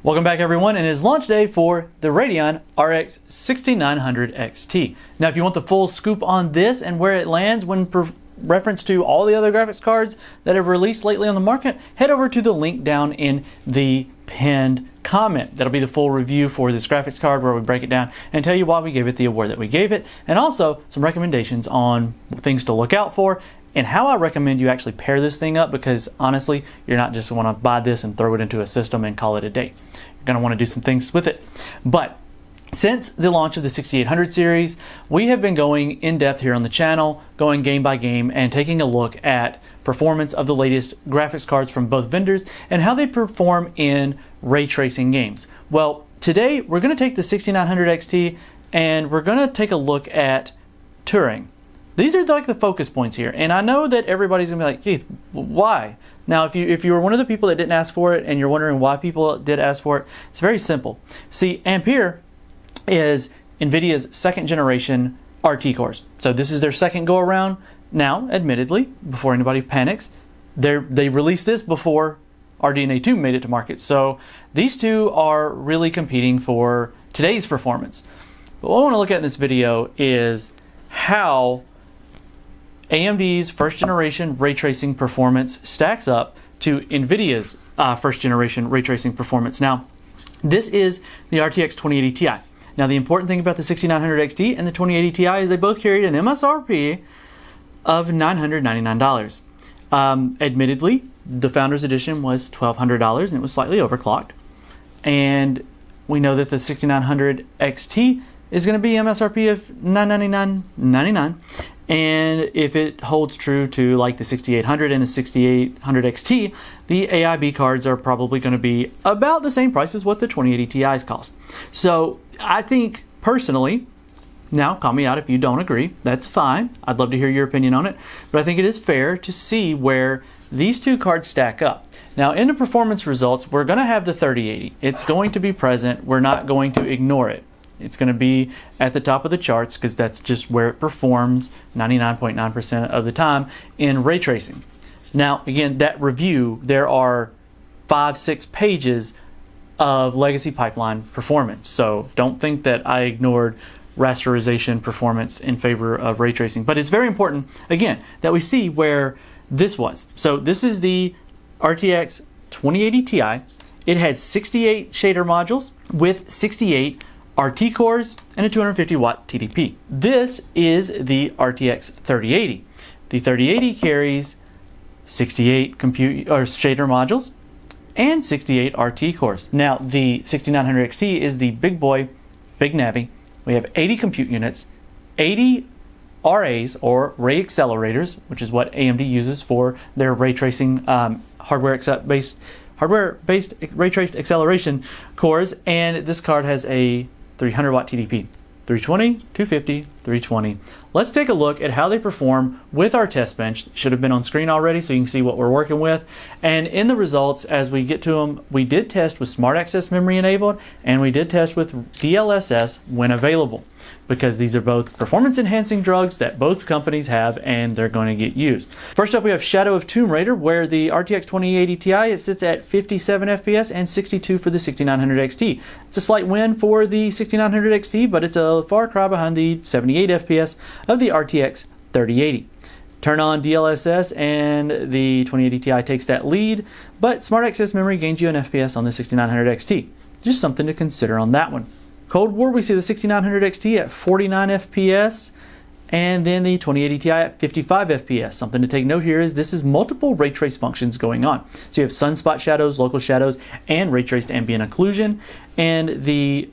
Welcome back everyone, and it is launch day for the Radeon RX 6900 XT. Now if you want the full scoop on this and where it lands when reference to all the other graphics cards that have released lately on the market, head over to the link down in the pinned comment. That'll be the full review for this graphics card where we break it down and tell you why we gave it the award that we gave it, and also some recommendations on things to look out for and how I recommend you actually pair this thing up, because honestly, you're not just want to buy this and throw it into a system and call it a day. You're going to want to do some things with it. But since the launch of the 6800 series, we have been going in depth here on the channel, going game by game and taking a look at performance of the latest graphics cards from both vendors and how they perform in ray tracing games. Well, today we're going to take the 6900 XT and we're going to take a look at Turing. These are like the focus points here, and I know that everybody's gonna be like, Keith, why? Now, if you were one of the people that didn't ask for it and you're wondering why people did ask for it, it's very simple. See, Ampere is NVIDIA's second generation RT cores. So this is their second go around. Now, admittedly, before anybody panics, they released this before RDNA2 made it to market. So these two are really competing for today's performance. But what I want to look at in this video is how AMD's first generation ray tracing performance stacks up to NVIDIA's first generation ray tracing performance. Now, this is the RTX 2080 Ti. Now, the important thing about the 6900 XT and the 2080 Ti is they both carried an MSRP of $999. Admittedly, the Founders Edition was $1,200 and it was slightly overclocked. And we know that the 6900 XT is going to be MSRP of $999.99. And if it holds true to like the 6800 and the 6800 XT, the AIB cards are probably going to be about the same price as what the 2080 Ti's cost. So I think personally, now call me out if you don't agree, that's fine. I'd love to hear your opinion on it. But I think it is fair to see where these two cards stack up. Now in the performance results, we're going to have the 3080. It's going to be present. We're not going to ignore it. It's going to be at the top of the charts because that's just where it performs 99.9% of the time in ray tracing. Now, again, that review, there are 5-6 pages of legacy pipeline performance. So don't think that I ignored rasterization performance in favor of ray tracing. But it's very important, again, that we see where this was. So this is the RTX 2080 Ti. It had 68 shader modules with 68 RT cores and a 250 watt TDP. This is the RTX 3080. The 3080 carries 68 shader modules and 68 RT cores. Now the 6900 XT is the big boy, big navy. We have 80 compute units, 80 RAs or ray accelerators, which is what AMD uses for their ray tracing hardware-based ray traced acceleration cores, and this card has a 300 watt TDP, 320, 250, 320. Let's take a look at how they perform with our test bench. Should have been on screen already so you can see what we're working with. And in the results, as we get to them, we did test with Smart Access Memory enabled, and we did test with DLSS when available, because these are both performance enhancing drugs that both companies have and they're going to get used. First up, we have Shadow of Tomb Raider, where the RTX 2080 Ti, it sits at 57 FPS and 62 for the 6900 XT. It's a slight win for the 6900 XT, but it's a far cry behind the 78 FPS of the RTX 3080. Turn on DLSS and the 2080 Ti takes that lead, but Smart Access Memory gains you an FPS on the 6900 XT. Just something to consider on that one. Cold War, we see the 6900 XT at 49 FPS and then the 2080 Ti at 55 FPS. Something to take note here is this is multiple ray trace functions going on. So you have sunspot shadows, local shadows, and ray traced ambient occlusion, and the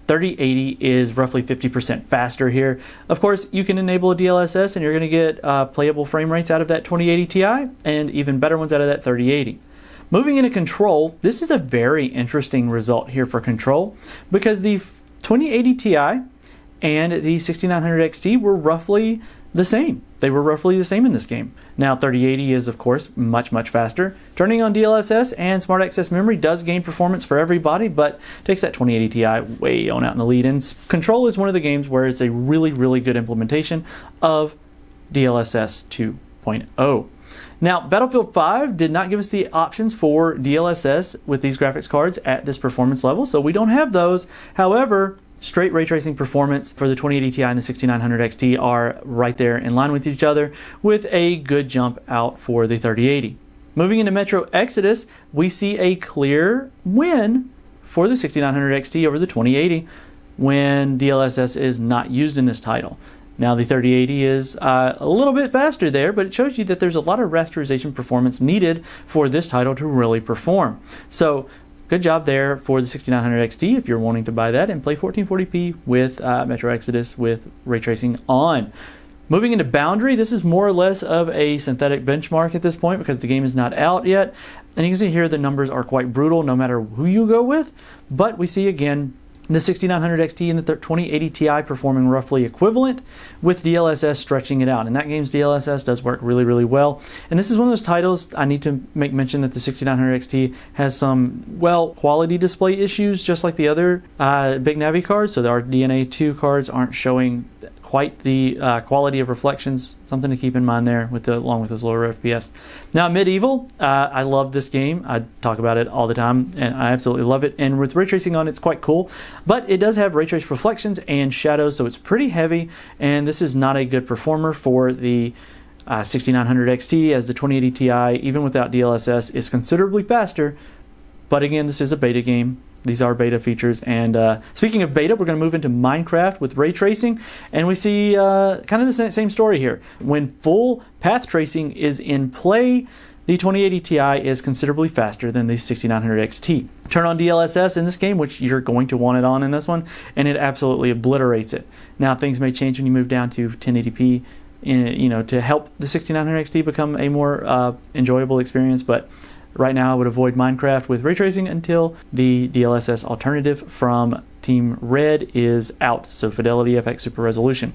3080 is roughly 50% faster here. Of course, you can enable a DLSS and you're going to get playable frame rates out of that 2080 Ti and even better ones out of that 3080. Moving into control, this is a very interesting result here for control, because the 2080 Ti and the 6900 XT were roughly the same. They were roughly the same in this game. Now 3080 is of course much faster. Turning on DLSS and Smart Access Memory does gain performance for everybody, but takes that 2080 Ti way on out in the lead. And Control is one of the games where it's a really good implementation of DLSS 2.0. Now, Battlefield 5 did not give us the options for DLSS with these graphics cards at this performance level, so we don't have those. However, straight ray tracing performance for the 2080 Ti and the 6900 XT are right there in line with each other, with a good jump out for the 3080. Moving into Metro Exodus, we see a clear win for the 6900 XT over the 2080 when DLSS is not used in this title. Now the 3080 is a little bit faster there, but it shows you that there's a lot of rasterization performance needed for this title to really perform. So good job there for the 6900 XT if you're wanting to buy that and play 1440p with Metro Exodus with ray tracing on. Moving into Boundary, this is more or less of a synthetic benchmark at this point because the game is not out yet. And you can see here the numbers are quite brutal no matter who you go with. But we see again the 6900 XT and the 2080 Ti performing roughly equivalent, with DLSS stretching it out. And that game's DLSS does work really, really well. And this is one of those titles I need to make mention that the 6900 XT has some, well, quality display issues, just like the other big Navi cards. So the RDNA2 cards aren't showing quite the quality of reflections. Something to keep in mind there along with those lower FPS. Now Medieval, I love this game. I talk about it all the time and I absolutely love it. And with ray tracing on it's quite cool, but it does have ray trace reflections and shadows, so it's pretty heavy, and this is not a good performer for the 6900 XT, as the 2080 Ti, even without DLSS, is considerably faster. But again, this is a beta game. These are beta features. And speaking of beta, we're going to move into Minecraft with ray tracing. And we see kind of the same story here. When full path tracing is in play, the 2080 Ti is considerably faster than the 6900 XT. Turn on DLSS in this game, which you're going to want it on in this one, and it absolutely obliterates it. Now, things may change when you move down to 1080p, to help the 6900 XT become a more enjoyable experience. But right now, I would avoid Minecraft with ray tracing until the DLSS alternative from Team Red is out, so Fidelity FX Super Resolution.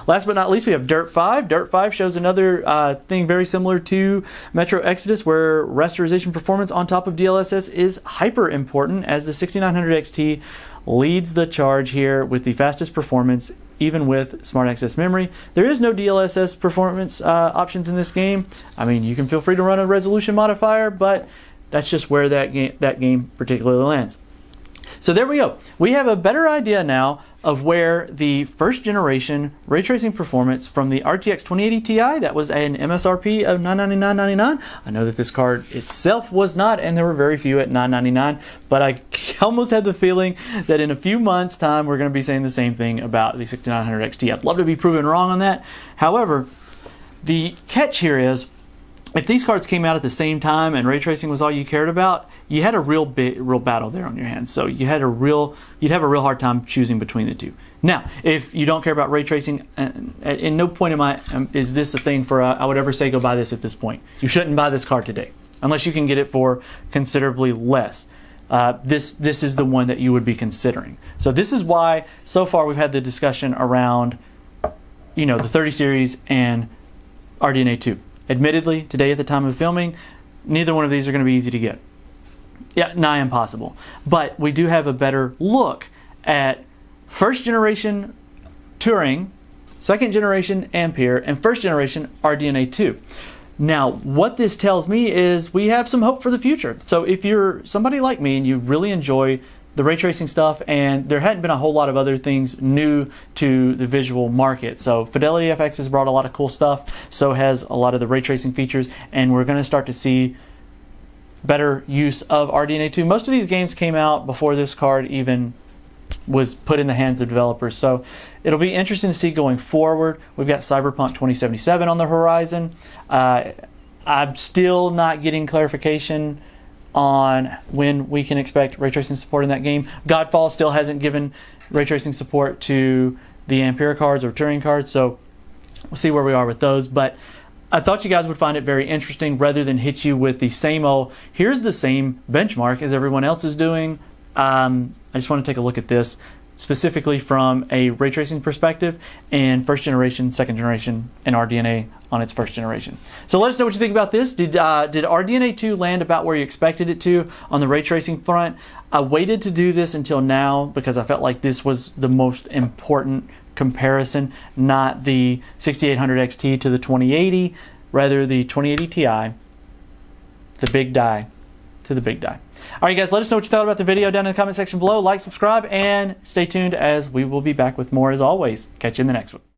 Last but not least, we have Dirt 5. Dirt 5 shows another thing very similar to Metro Exodus, where rasterization performance on top of DLSS is hyper important, as the 6900 XT leads the charge here with the fastest performance, even with Smart Access Memory. There is no DLSS performance options in this game. I mean, you can feel free to run a resolution modifier, but that's just where that game particularly lands. So there we go. We have a better idea now of where the first generation ray tracing performance from the RTX 2080 Ti, that was an MSRP of $999.99. I know that this card itself was not, and there were very few at $999, but I almost had the feeling that in a few months' time we're going to be saying the same thing about the 6900 XT. I'd love to be proven wrong on that. However, the catch here is, if these cards came out at the same time and ray tracing was all you cared about, you had a real battle there on your hands. So you'd have a real hard time choosing between the two. Now, if you don't care about ray tracing, in no point is this a thing for I would ever say go buy this at this point. You shouldn't buy this card today unless you can get it for considerably less. This is the one that you would be considering. So this is why so far we've had the discussion around, the 30 series and RDNA2. Admittedly, today at the time of filming, neither one of these are going to be easy to get. Yeah, nigh impossible. But we do have a better look at first generation Turing, second generation Ampere, and first generation RDNA2. Now, what this tells me is we have some hope for the future. So if you're somebody like me and you really enjoy the ray tracing stuff, and there hadn't been a whole lot of other things new to the visual market. So Fidelity FX has brought a lot of cool stuff, so has a lot of the ray tracing features, and we're going to start to see better use of RDNA2. Most of these games came out before this card even was put in the hands of developers, so it'll be interesting to see going forward. We've got Cyberpunk 2077 on the horizon. I'm still not getting clarification on when we can expect ray tracing support in that game. Godfall still hasn't given ray tracing support to the Ampere cards or Turing cards, so we'll see where we are with those. But I thought you guys would find it very interesting rather than hit you with the same old, here's the same benchmark as everyone else is doing. I just want to take a look at this specifically from a ray tracing perspective and first generation, second generation, and RDNA on its first generation. So let us know what you think about this. Did RDNA2 land about where you expected it to on the ray tracing front? I waited to do this until now because I felt like this was the most important comparison, not the 6800 XT to the 2080. rather the 2080 Ti, the big die to the big die. All right, guys, let us know what you thought about the video down in the comment section below. Like, subscribe, and stay tuned as we will be back with more as always. Catch you in the next one.